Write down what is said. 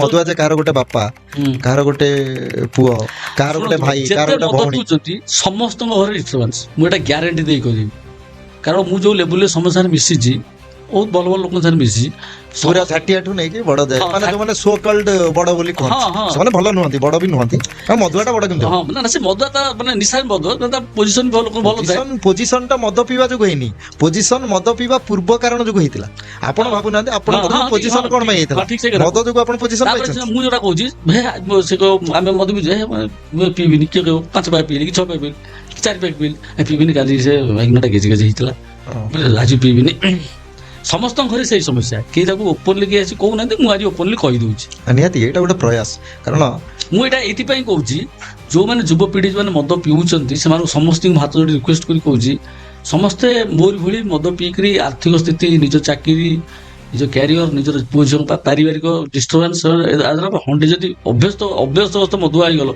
ମଦୁଆ ଯେ କାହାର ଗୋଟେ ବାପା, କାହାର ଗୋଟେ ପୁଅ, କାହାର ଗୋଟେ ଭାଇ, କାହାର ଗୋଟେ ଭଉଣୀ, ସମସ୍ତଙ୍କ ଘରେ ଡିଷ୍ଟର୍ବାନ୍ସ। ମୁଁ ଏଟା ଗ୍ୟାରେଣ୍ଟି ଦେଇ କହିବି, କାରଣ ମୁଁ ଯୋଉ ଲେବୁଲରେ ସମସ୍ତ ସାଙ୍ଗରେ ମିଶିଛି, ବହୁତ ଭଲ ଭଲ ଲୋକଙ୍କ ସାଙ୍ଗରେ ମିଶିଛି, ପୁରା ଝାଟିଆଠୁ ନେଇକି ବଡ ଯାଏ, ମାନେ ଯୋଉମାନେ ସୋ କଲ୍ଡ ବଡ ବୋଲି କୁହନ୍ତି ସେମାନେ ଭଲ ନୁହନ୍ତି, ବଡ ବି ନୁହନ୍ତି। ଆଉ ମଦୁଆଟା ବଡ କିନ୍ତୁ ନା ସେ ମଦୁଆ ତା ମାନେ ନିଶାରେ ମଦୁଆ, ତା ପୋଜିସନ ଭଲ ଥାଏ। ପୋଜିସନ ଟା ମଦ ପିଇବା ଯୋଗୁ ହେଇନି, ପୋଜିସନ ମଦ ପିଇବା ପୂର୍ବ କାରଣ ଯୋଗୁ ହେଇଥିଲା। ଆପଣ ଭାବୁନାହାନ୍ତି ଆପଣଙ୍କର ପୋଜିସନ କଣ ପାଇଁ ହେଇଥିଲା, ମଦ ଯୋଗୁ ଆପଣ ପୋଜିସନ ପାଇଛନ୍ତି। ମୁଁ ଯୋଉଟା କହୁଛି ସେ ଆମେ ମଦ ପିଇଛୁ, ପିଇବିନି, କିଏ କହିବ 5 ପାଏ ପିଇଲି କି 6 ପାଏ ପିଇଲି 4 ପାଏ ପିଇଲି, ପିଇବିନି, କାଲି ସେ ବାଇଗଣଟା ଗେଜି ଗେଜି ହେଇଥିଲା ଆଜି ପିଇବିନି। ସମସ୍ତଙ୍କ ଘରେ ସେଇ ସମସ୍ୟା, କେହି ତାକୁ ଓପନଲି କିଏ ଆସି କହୁନାହାନ୍ତି, ମୁଁ ଆଜି ଓପନଲି କହିଦଉଛି। ନିହାତି ଏଇଟା ଗୋଟେ ପ୍ରୟାସ, କାରଣ ମୁଁ ଏଇଟା ଏଇଥିପାଇଁ କହୁଛି, ଯୋଉମାନେ ଯୁବପିଢି ଯୋଉମାନେ ମଦ ପିଉଛନ୍ତି ସେମାନଙ୍କୁ ସମସ୍ତଙ୍କୁ ହାତ ଯୋଡ଼ି ରିକ୍ୱେଷ୍ଟ କରି କହୁଛି, ସମସ୍ତେ ମୋରି ଭଳି ମଦ ପିଇକରି ଆର୍ଥିକ ସ୍ଥିତି, ନିଜ ଚାକିରି, ନିଜ କ୍ୟାରିୟର, ନିଜର ପୁଅ ଝିଅ ପାରିବାରିକ ଡିଷ୍ଟର୍ବାନ୍ସ, ହଣ୍ଡି ଯଦି ଅଭ୍ୟସ୍ତ ମଦୁଆ ହେଇଗଲ